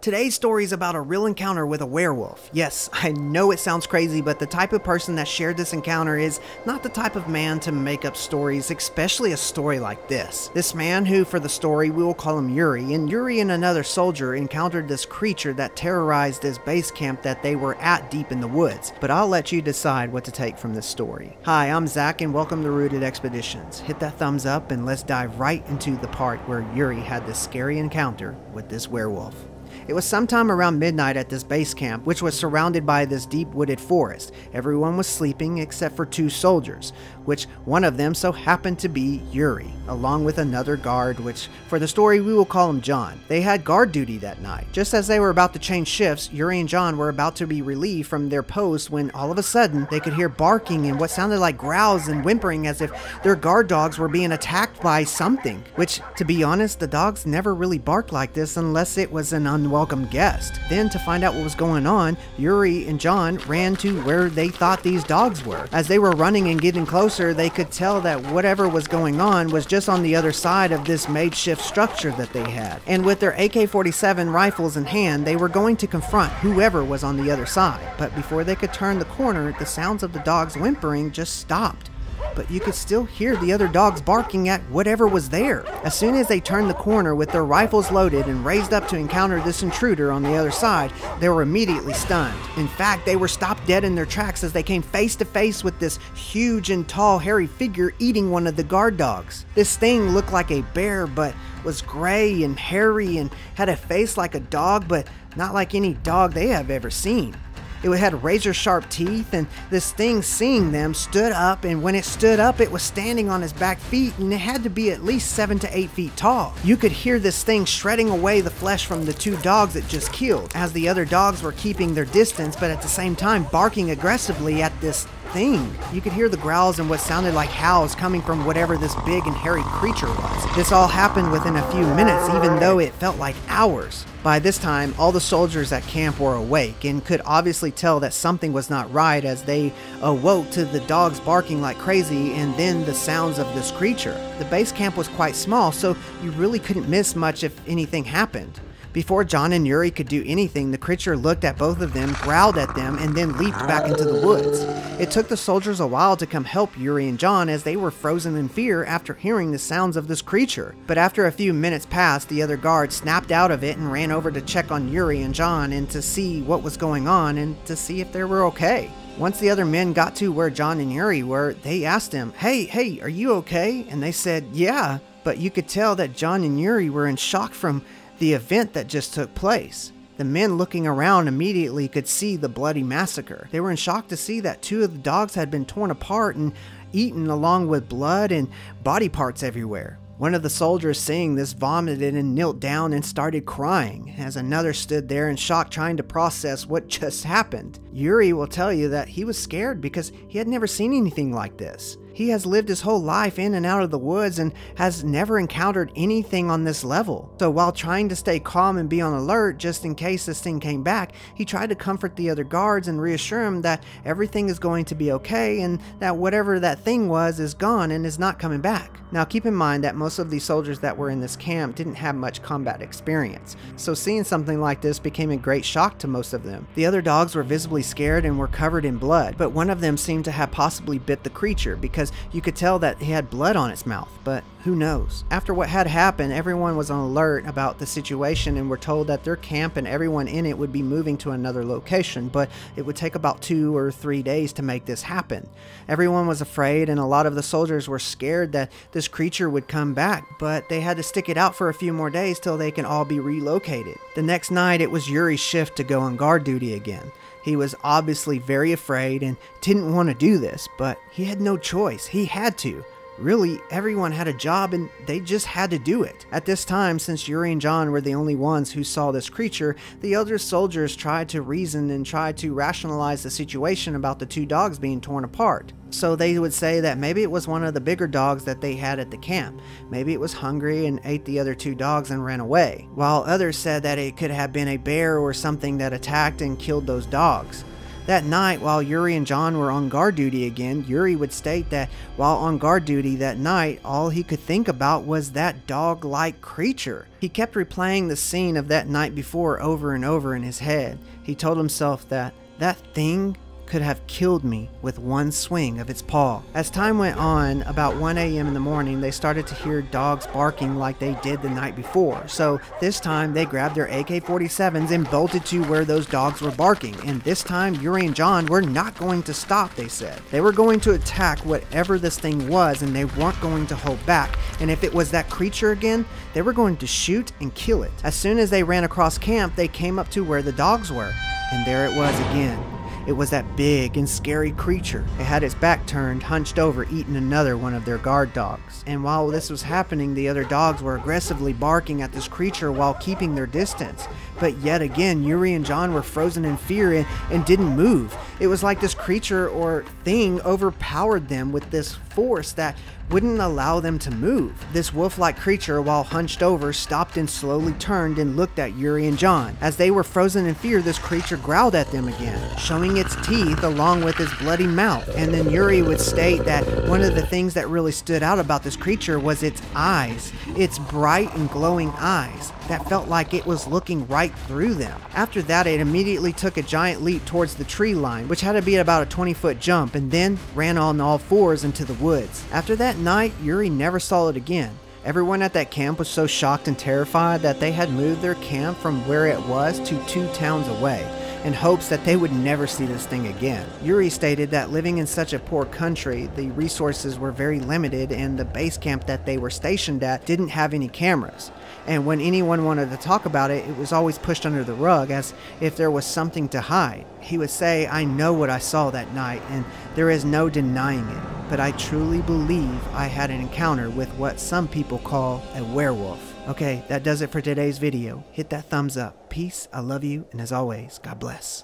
Today's story is about a real encounter with a werewolf. Yes, I know it sounds crazy, but the type of person that shared this encounter is not the type of man to make up stories, especially a story like this. This man, who for the story we will call him Yuri, and Yuri and another soldier encountered this creature that terrorized this base camp that they were at deep in the woods. But I'll let you decide what to take from this story. Hi, I'm Zach and welcome to Rooted Expeditions. Hit that thumbs up and let's dive right into the part where Yuri had this scary encounter with this werewolf. It was sometime around midnight at this base camp, which was surrounded by this deep wooded forest. Everyone was sleeping except for two soldiers, which one of them so happened to be Yuri, along with another guard, which for the story we will call him John. They had guard duty that night. Just as they were about to change shifts, Yuri and John were about to be relieved from their post when all of a sudden they could hear barking and what sounded like growls and whimpering as if their guard dogs were being attacked by something. Which, to be honest, the dogs never really barked like this unless it was an unwelcome guest. Then, to find out what was going on, Yuri and John ran to where they thought these dogs were. As they were running and getting closer, they could tell that whatever was going on was just on the other side of this makeshift structure that they had. And with their AK-47 rifles in hand, they were going to confront whoever was on the other side. But before they could turn the corner, the sounds of the dogs whimpering just stopped. But you could still hear the other dogs barking at whatever was there. As soon as they turned the corner with their rifles loaded and raised up to encounter this intruder on the other side, they were immediately stunned. In fact, they were stopped dead in their tracks as they came face to face with this huge and tall hairy figure eating one of the guard dogs. This thing looked like a bear but was gray and hairy and had a face like a dog, but not like any dog they have ever seen. It had razor sharp teeth, and this thing, seeing them, stood up, and when it stood up it was standing on its back feet, and it had to be at least 7 to 8 feet tall. You could hear this thing shredding away the flesh from the two dogs it just killed, as the other dogs were keeping their distance but at the same time barking aggressively at this thing. You could hear the growls and what sounded like howls coming from whatever this big and hairy creature was. This all happened within a few minutes, even though it felt like hours. By this time, all the soldiers at camp were awake and could obviously tell that something was not right as they awoke to the dogs barking like crazy and then the sounds of this creature. The base camp was quite small, so you really couldn't miss much if anything happened. Before John and Yuri could do anything, the creature looked at both of them, growled at them, and then leaped back into the woods. It took the soldiers a while to come help Yuri and John as they were frozen in fear after hearing the sounds of this creature. But after a few minutes passed, the other guard snapped out of it and ran over to check on Yuri and John and to see what was going on and to see if they were okay. Once the other men got to where John and Yuri were, they asked them, Hey, are you okay? And they said, yeah. But you could tell that John and Yuri were in shock from the event that just took place. The men looking around immediately could see the bloody massacre. They were in shock to see that two of the dogs had been torn apart and eaten, along with blood and body parts everywhere. One of the soldiers seeing this vomited and knelt down and started crying, as another stood there in shock trying to process what just happened. Yuri will tell you that he was scared because he had never seen anything like this. He has lived his whole life in and out of the woods and has never encountered anything on this level. So while trying to stay calm and be on alert just in case this thing came back, he tried to comfort the other guards and reassure them that everything is going to be okay and that whatever that thing was is gone and is not coming back. Now keep in mind that most of these soldiers that were in this camp didn't have much combat experience, so seeing something like this became a great shock to most of them. The other dogs were visibly scared and were covered in blood, but one of them seemed to have possibly bit the creature because you could tell that it had blood on its mouth, but who knows? After what had happened, everyone was on alert about the situation and were told that their camp and everyone in it would be moving to another location, but it would take about 2 or 3 days to make this happen. Everyone was afraid and a lot of the soldiers were scared that this creature would come back, but they had to stick it out for a few more days till they can all be relocated. The next night, it was Yuri's shift to go on guard duty again. He was obviously very afraid and didn't want to do this, but he had no choice. He had to. Really, everyone had a job and they just had to do it. At this time, since Yuri and John were the only ones who saw this creature, the other soldiers tried to reason and tried to rationalize the situation about the two dogs being torn apart. So they would say that maybe it was one of the bigger dogs that they had at the camp. Maybe it was hungry and ate the other two dogs and ran away. While others said that it could have been a bear or something that attacked and killed those dogs. That night, while Yuri and John were on guard duty again, Yuri would state that while on guard duty that night, all he could think about was that dog-like creature. He kept replaying the scene of that night before over and over in his head. He told himself that thing could have killed me with one swing of its paw. As time went on, about 1 a.m. in the morning, they started to hear dogs barking like they did the night before. So this time they grabbed their AK-47s and bolted to where those dogs were barking. And this time Yuri and John were not going to stop, they said. They were going to attack whatever this thing was, and they weren't going to hold back. And if it was that creature again, they were going to shoot and kill it. As soon as they ran across camp, they came up to where the dogs were. And there it was again. It was that big and scary creature. It had its back turned, hunched over, eating another one of their guard dogs. And while this was happening, the other dogs were aggressively barking at this creature while keeping their distance. But yet again, Yuri and John were frozen in fear and didn't move. It was like this creature or thing overpowered them with this force that wouldn't allow them to move. This wolf-like creature, while hunched over, stopped and slowly turned and looked at Yuri and John. As they were frozen in fear, this creature growled at them again, showing its teeth along with its bloody mouth. And then Yuri would state that one of the things that really stood out about this creature was its eyes. Its bright and glowing eyes that felt like it was looking right through them. After that, it immediately took a giant leap towards the tree line, which had to be about a 20-foot jump, and then ran on all fours into the woods. After that night, Yuri never saw it again. Everyone at that camp was so shocked and terrified that they had moved their camp from where it was to 2 towns away, in hopes that they would never see this thing again. Yuri stated that living in such a poor country, the resources were very limited, and the base camp that they were stationed at didn't have any cameras. And when anyone wanted to talk about it, it was always pushed under the rug as if there was something to hide. He would say, "I know what I saw that night, and there is no denying it, but I truly believe I had an encounter with what some people call a werewolf." Okay, that does it for today's video. Hit that thumbs up. Peace, I love you, and as always, God bless.